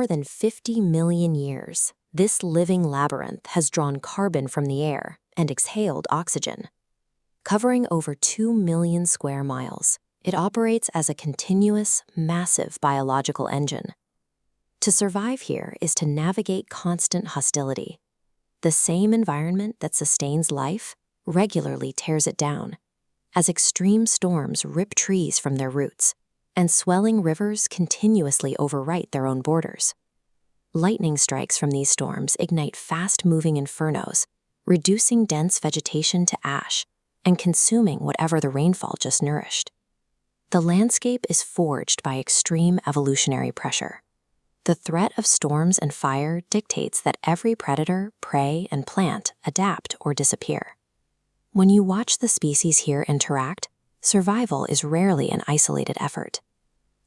more than 50 million years, this living labyrinth has drawn carbon from the air and exhaled oxygen. Covering over 2 million square miles, it operates as a continuous, massive biological engine. To survive here is to navigate constant hostility. The same environment that sustains life regularly tears it down, as extreme storms rip trees from their roots, and swelling rivers continuously overwrite their own borders. Lightning strikes from these storms ignite fast-moving infernos, reducing dense vegetation to ash and consuming whatever the rainfall just nourished. The landscape is forged by extreme evolutionary pressure. The threat of storms and fire dictates that every predator, prey, and plant adapt or disappear. When you watch the species here interact, survival is rarely an isolated effort.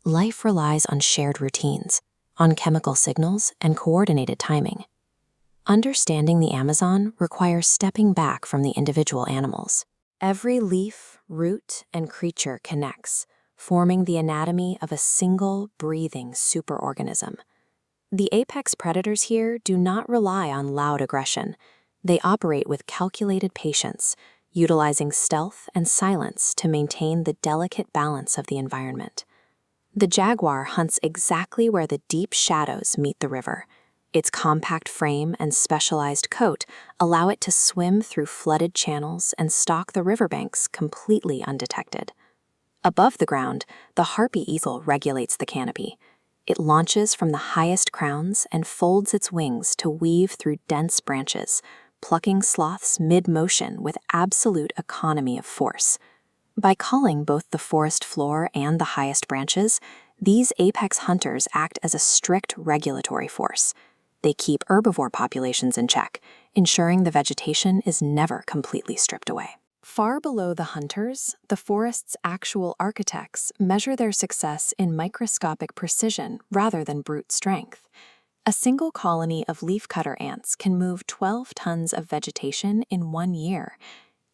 Life relies on shared routines, on chemical signals, and coordinated timing. Understanding the Amazon requires stepping back from the individual animals. Every leaf, root, and creature connects, forming the anatomy of a single, breathing superorganism. The apex predators here do not rely on loud aggression. They operate with calculated patience, utilizing stealth and silence to maintain the delicate balance of the environment. The jaguar hunts exactly where the deep shadows meet the river. Its compact frame and specialized coat allow it to swim through flooded channels and stalk the riverbanks completely undetected. Above the ground, the harpy eagle regulates the canopy. It launches from the highest crowns and folds its wings to weave through dense branches, plucking sloths mid-motion with absolute economy of force. By culling both the forest floor and the highest branches, these apex hunters act as a strict regulatory force. They keep herbivore populations in check, ensuring the vegetation is never completely stripped away. Far below the hunters, the forest's actual architects measure their success in microscopic precision rather than brute strength. A single colony of leafcutter ants can move 12 tons of vegetation in 1 year.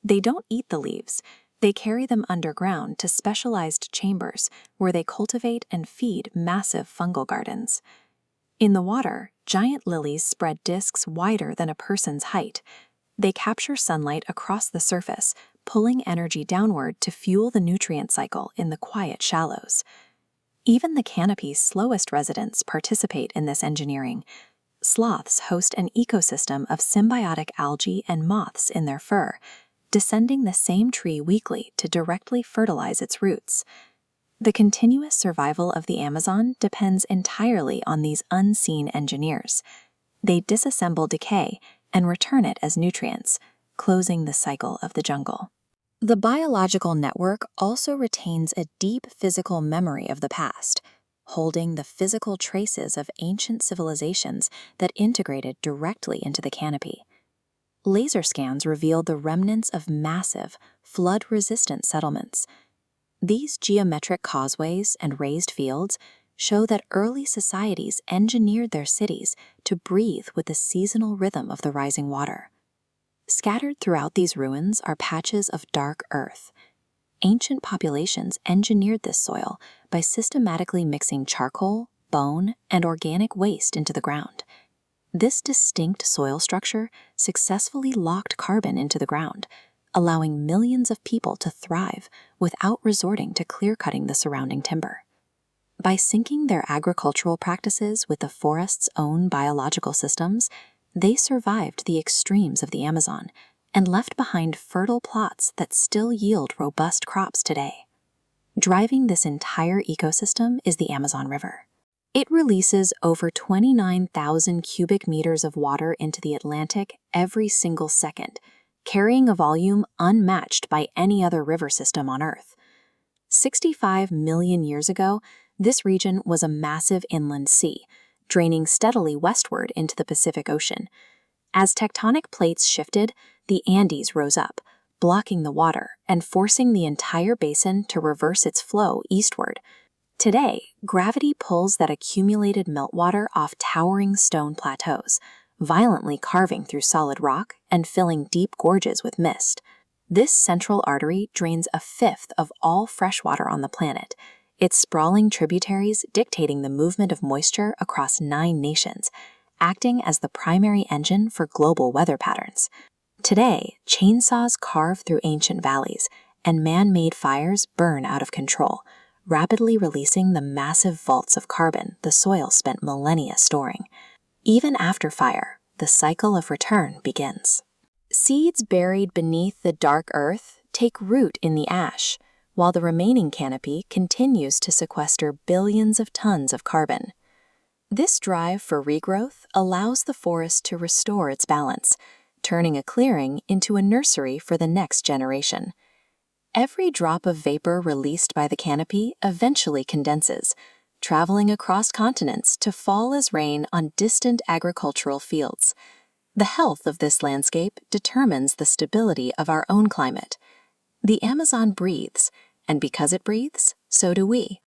They don't eat the leaves. They carry them underground to specialized chambers where they cultivate and feed massive fungal gardens. In the water, giant lilies spread discs wider than a person's height. They capture sunlight across the surface, pulling energy downward to fuel the nutrient cycle in the quiet shallows. Even the canopy's slowest residents participate in this engineering. Sloths host an ecosystem of symbiotic algae and moths in their fur, descending the same tree weekly to directly fertilize its roots. The continuous survival of the Amazon depends entirely on these unseen engineers. They disassemble decay and return it as nutrients, closing the cycle of the jungle. The biological network also retains a deep physical memory of the past, holding the physical traces of ancient civilizations that integrated directly into the canopy. Laser scans revealed the remnants of massive, flood-resistant settlements. These geometric causeways and raised fields show that early societies engineered their cities to breathe with the seasonal rhythm of the rising water. Scattered throughout these ruins are patches of dark earth. Ancient populations engineered this soil by systematically mixing charcoal, bone, and organic waste into the ground. This distinct soil structure successfully locked carbon into the ground, allowing millions of people to thrive without resorting to clear-cutting the surrounding timber. By syncing their agricultural practices with the forest's own biological systems, they survived the extremes of the Amazon and left behind fertile plots that still yield robust crops today. Driving this entire ecosystem is the Amazon River. It releases over 29,000 cubic meters of water into the Atlantic every single second, carrying a volume unmatched by any other river system on Earth. 65 million years ago, this region was a massive inland sea, draining steadily westward into the Pacific Ocean. As tectonic plates shifted, the Andes rose up, blocking the water and forcing the entire basin to reverse its flow eastward. Today, gravity pulls that accumulated meltwater off towering stone plateaus, violently carving through solid rock and filling deep gorges with mist. This central artery drains a fifth of all fresh water on the planet. its sprawling tributaries dictating the movement of moisture across 9 nations, acting as the primary engine for global weather patterns. Today, chainsaws carve through ancient valleys, and man-made fires burn out of control, rapidly releasing the massive vaults of carbon the soil spent millennia storing. Even after fire, the cycle of return begins. Seeds buried beneath the dark earth take root in the ash, while the remaining canopy continues to sequester billions of tons of carbon. This drive for regrowth allows the forest to restore its balance, turning a clearing into a nursery for the next generation. Every drop of vapor released by the canopy eventually condenses, traveling across continents to fall as rain on distant agricultural fields. The health of this landscape determines the stability of our own climate. The Amazon breathes, and because it breathes, so do we.